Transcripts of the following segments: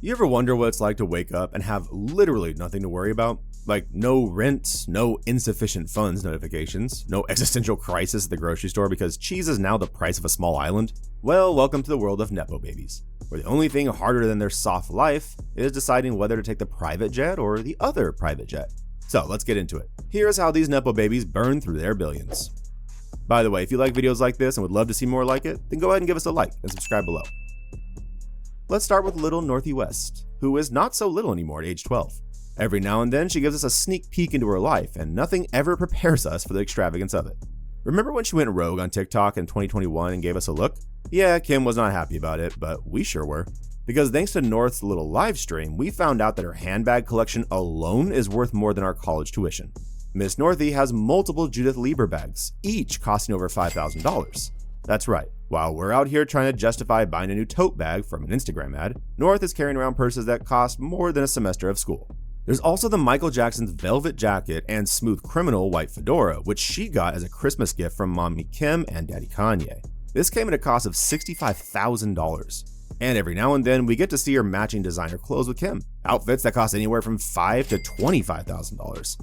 You ever wonder what it's like to wake up and have literally nothing to worry about? Like no rent, no insufficient funds notifications, no existential crisis at the grocery store because cheese is now the price of a small island? Well, welcome to the world of Nepo babies, where the only thing harder than their soft life is deciding whether to take the private jet or the other private jet. So let's get into it. Here's how these Nepo babies burn through their billions. By the way, if you like videos like this and would love to see more like it, then go ahead and give us a like and subscribe below. Let's start with little Northie West, who is not so little anymore at age 12. Every now and then she gives us a sneak peek into her life, and nothing ever prepares us for the extravagance of it. Remember when she went rogue on TikTok in 2021 and gave us a look? Yeah, Kim was not happy about it, but we sure were. Because thanks to North's little live stream, we found out that her handbag collection alone is worth more than our college tuition. Miss Northie has multiple Judith Lieber bags, each costing over $5,000. That's right. While we're out here trying to justify buying a new tote bag from an Instagram ad, North is carrying around purses that cost more than a semester of school. There's also the Michael Jackson's velvet jacket and Smooth Criminal white fedora, which she got as a Christmas gift from Mommy Kim and Daddy Kanye. This came at a cost of $65,000. And every now and then we get to see her matching designer clothes with Kim, outfits that cost anywhere from $5,000 to $25,000.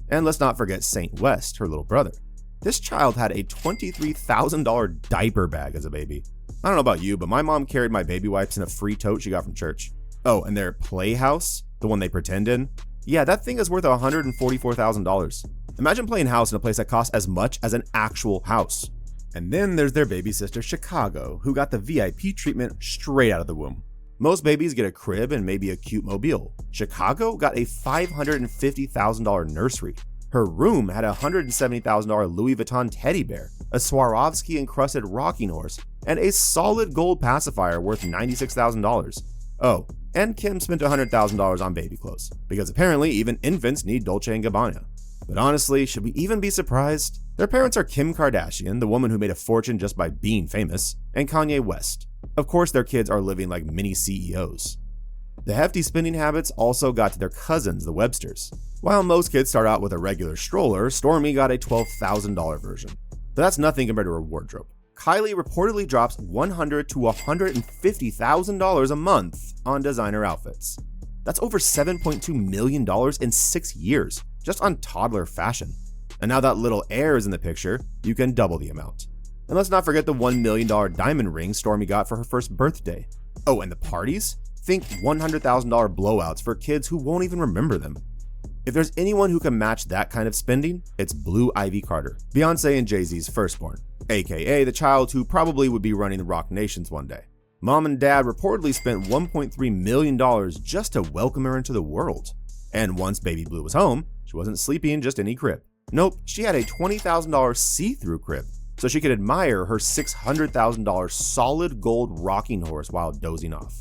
And let's not forget Saint West, her little brother. This child had a $23,000 diaper bag as a baby. I don't know about you, but my mom carried my baby wipes in a free tote she got from church. Oh, and their playhouse, the one they pretend in, yeah, that thing is worth $144,000. Imagine playing house in a place that costs as much as an actual house. And then there's their baby sister Chicago, who got the VIP treatment straight out of the womb. Most babies get a crib and maybe a cute mobile. Chicago got a $550,000 nursery. Her room had a $170,000 Louis Vuitton teddy bear, a Swarovski-encrusted rocking horse, and a solid gold pacifier worth $96,000. Oh, and Kim spent $100,000 on baby clothes, because apparently even infants need Dolce & Gabbana. But honestly, should we even be surprised? Their parents are Kim Kardashian, the woman who made a fortune just by being famous, and Kanye West. Of course, their kids are living like mini CEOs. The hefty spending habits also got to their cousins, the Websters. While most kids start out with a regular stroller, Stormy got a $12,000 version. But that's nothing compared to her wardrobe. Kylie reportedly drops $100,000 to $150,000 a month on designer outfits. That's over $7.2 million in 6 years, just on toddler fashion. And now that little heir is in the picture, you can double the amount. And let's not forget the $1 million diamond ring Stormy got for her first birthday. Oh, and the parties? Think $100,000 blowouts for kids who won't even remember them. If there's anyone who can match that kind of spending, it's Blue Ivy Carter, Beyonce and Jay-Z's firstborn, aka the child who probably would be running the Rock Nations one day. Mom and Dad reportedly spent $1.3 million just to welcome her into the world. And once baby Blue was home, she wasn't sleeping in just any crib. Nope, she had a $20,000 see-through crib, so she could admire her $600,000 solid gold rocking horse while dozing off.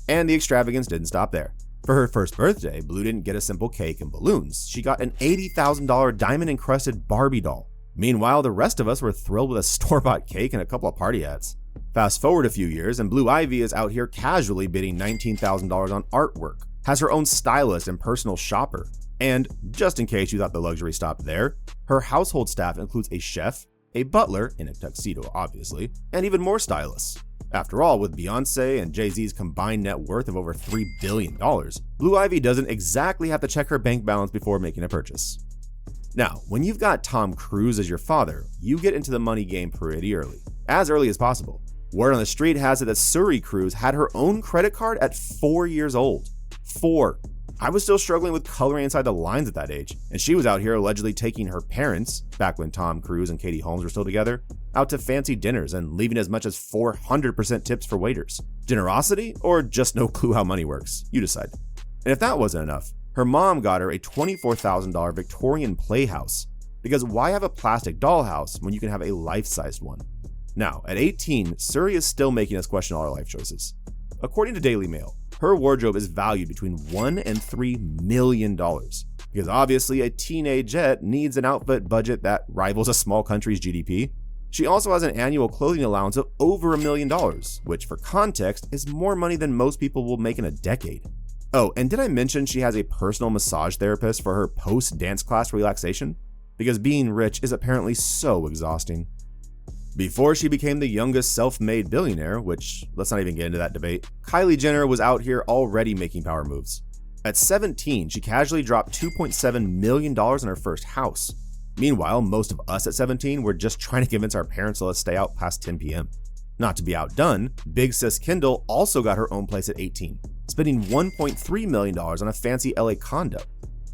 And the extravagance didn't stop there. For her first birthday, Blue didn't get a simple cake and balloons. She got an $80,000 diamond-encrusted Barbie doll. Meanwhile, the rest of us were thrilled with a store-bought cake and a couple of party hats. Fast forward a few years, and Blue Ivy is out here casually bidding $19,000 on artwork, has her own stylist and personal shopper. And, just in case you thought the luxury stopped there, her household staff includes a chef, a butler, in a tuxedo obviously, and even more stylists. After all, with Beyonce and Jay-Z's combined net worth of over $3 billion, Blue Ivy doesn't exactly have to check her bank balance before making a purchase. Now, when you've got Tom Cruise as your father, you get into the money game pretty early. As early as possible. Word on the street has it that Suri Cruise had her own credit card at 4 years old. 4. I was still struggling with coloring inside the lines at that age, and she was out here allegedly taking her parents, back when Tom Cruise and Katie Holmes were still together, out to fancy dinners and leaving as much as 400% tips for waiters. Generosity, or just no clue how money works? You decide. And if that wasn't enough, her mom got her a $24,000 Victorian playhouse, because why have a plastic dollhouse when you can have a life-sized one? Now, at 18, Suri is still making us question all our life choices. According to Daily Mail, her wardrobe is valued between $1 and $3 million, because obviously a teenagette needs an outfit budget that rivals a small country's GDP. She also has an annual clothing allowance of over $1 million, which for context is more money than most people will make in a decade. Oh, and did I mention she has a personal massage therapist for her post-dance class relaxation? Because being rich is apparently so exhausting. Before she became the youngest self-made billionaire, which let's not even get into that debate, Kylie Jenner was out here already making power moves. At 17, she casually dropped $2.7 million on her first house. Meanwhile, most of us at 17 were just trying to convince our parents to let us stay out past 10 p.m. Not to be outdone, big sis Kendall also got her own place at 18, spending $1.3 million on a fancy LA condo.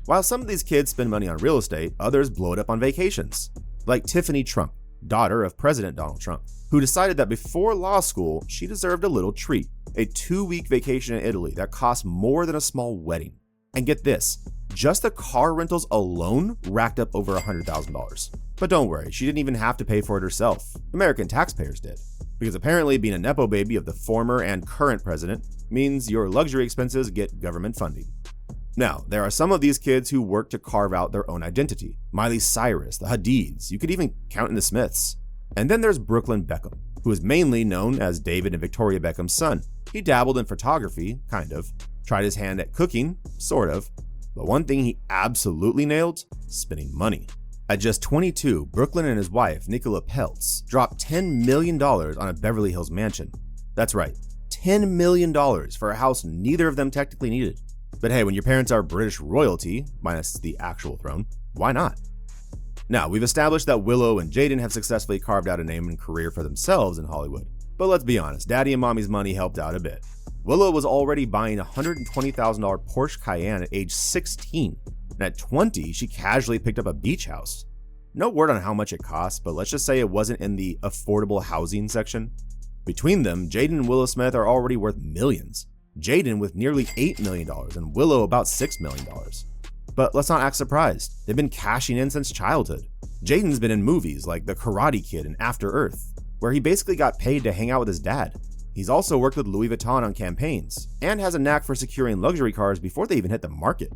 While some of these kids spend money on real estate, others blow it up on vacations. Like Tiffany Trump, daughter of President Donald Trump, who decided that before law school, she deserved a little treat, a 2-week vacation in Italy that cost more than a small wedding. And get this, just the car rentals alone racked up over $100,000. But don't worry, she didn't even have to pay for it herself. American taxpayers did. Because apparently being a NEPO baby of the former and current president means your luxury expenses get government funding. Now, there are some of these kids who work to carve out their own identity. Miley Cyrus, the Hadids, you could even count in the Smiths. And then there's Brooklyn Beckham, who is mainly known as David and Victoria Beckham's son. He dabbled in photography, kind of, tried his hand at cooking, sort of, but one thing he absolutely nailed, spending money. At just 22, Brooklyn and his wife, Nicola Peltz, dropped $10 million on a Beverly Hills mansion. That's right, $10 million for a house neither of them technically needed. But hey, when your parents are British royalty, minus the actual throne, why not? Now, we've established that Willow and Jaden have successfully carved out a name and career for themselves in Hollywood. But let's be honest, daddy and mommy's money helped out a bit. Willow was already buying a $120,000 Porsche Cayenne at age 16, and at 20, she casually picked up a beach house. No word on how much it cost, but let's just say it wasn't in the affordable housing section. Between them, Jaden and Willow Smith are already worth millions. Jaden with nearly $8 million and Willow about $6 million. But let's not act surprised, they've been cashing in since childhood. Jaden's been in movies like The Karate Kid and After Earth, where he basically got paid to hang out with his dad. He's also worked with Louis Vuitton on campaigns, and has a knack for securing luxury cars before they even hit the market.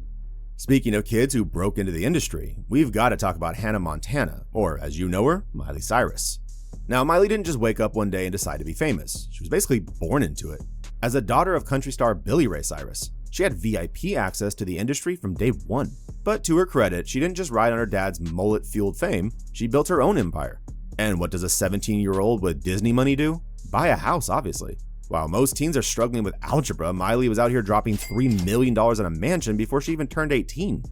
Speaking of kids who broke into the industry, we've got to talk about Hannah Montana, or as you know her, Miley Cyrus. Now, Miley didn't just wake up one day and decide to be famous. She was basically born into it. As a daughter of country star Billy Ray Cyrus, she had VIP access to the industry from day one. But to her credit, she didn't just ride on her dad's mullet-fueled fame, she built her own empire. And what does a 17-year-old with Disney money do? Buy a house, obviously. While most teens are struggling with algebra, Miley was out here dropping $3 million on a mansion before she even turned 18.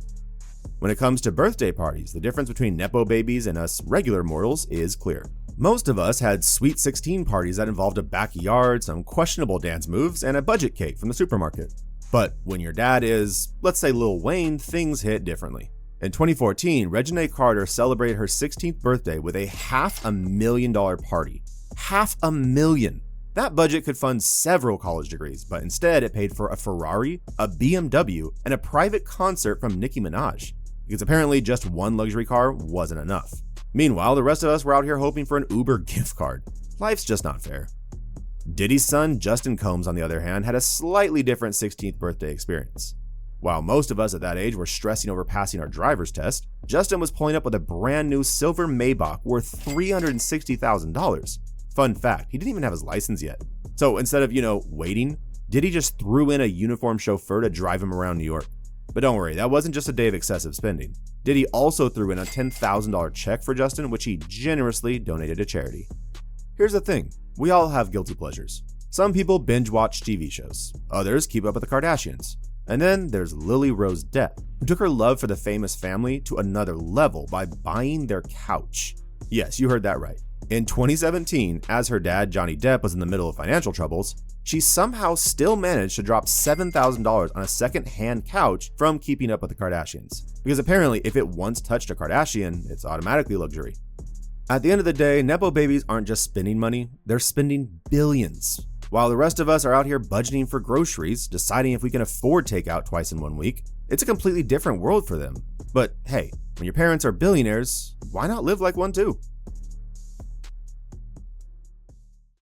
When it comes to birthday parties, the difference between NEPO babies and us regular mortals is clear. Most of us had sweet 16 parties that involved a backyard, some questionable dance moves, and a budget cake from the supermarket. But when your dad is, let's say Lil Wayne, things hit differently. In 2014, Reginae Carter celebrated her 16th birthday with a $500,000 party. $500,000! That budget could fund several college degrees, but instead it paid for a Ferrari, a BMW, and a private concert from Nicki Minaj, because apparently just one luxury car wasn't enough. Meanwhile, the rest of us were out here hoping for an Uber gift card. Life's just not fair. Diddy's son, Justin Combs, on the other hand, had a slightly different 16th birthday experience. While most of us at that age were stressing over passing our driver's test, Justin was pulling up with a brand new silver Maybach worth $360,000. Fun fact, he didn't even have his license yet. So instead of, waiting, Diddy just threw in a uniformed chauffeur to drive him around New York. But don't worry, that wasn't just a day of excessive spending. Diddy also threw in a $10,000 check for Justin, which he generously donated to charity. Here's the thing, we all have guilty pleasures. Some people binge watch TV shows, others keep up with the Kardashians. And then there's Lily Rose Depp, who took her love for the famous family to another level by buying their couch. Yes, you heard that right. In 2017, as her dad, Johnny Depp, was in the middle of financial troubles, she somehow still managed to drop $7,000 on a second-hand couch from Keeping Up with the Kardashians. Because apparently, if it once touched a Kardashian, it's automatically luxury. At the end of the day, NEPO babies aren't just spending money, they're spending billions. While the rest of us are out here budgeting for groceries, deciding if we can afford takeout twice in 1 week, it's a completely different world for them. But hey, when your parents are billionaires, why not live like one too?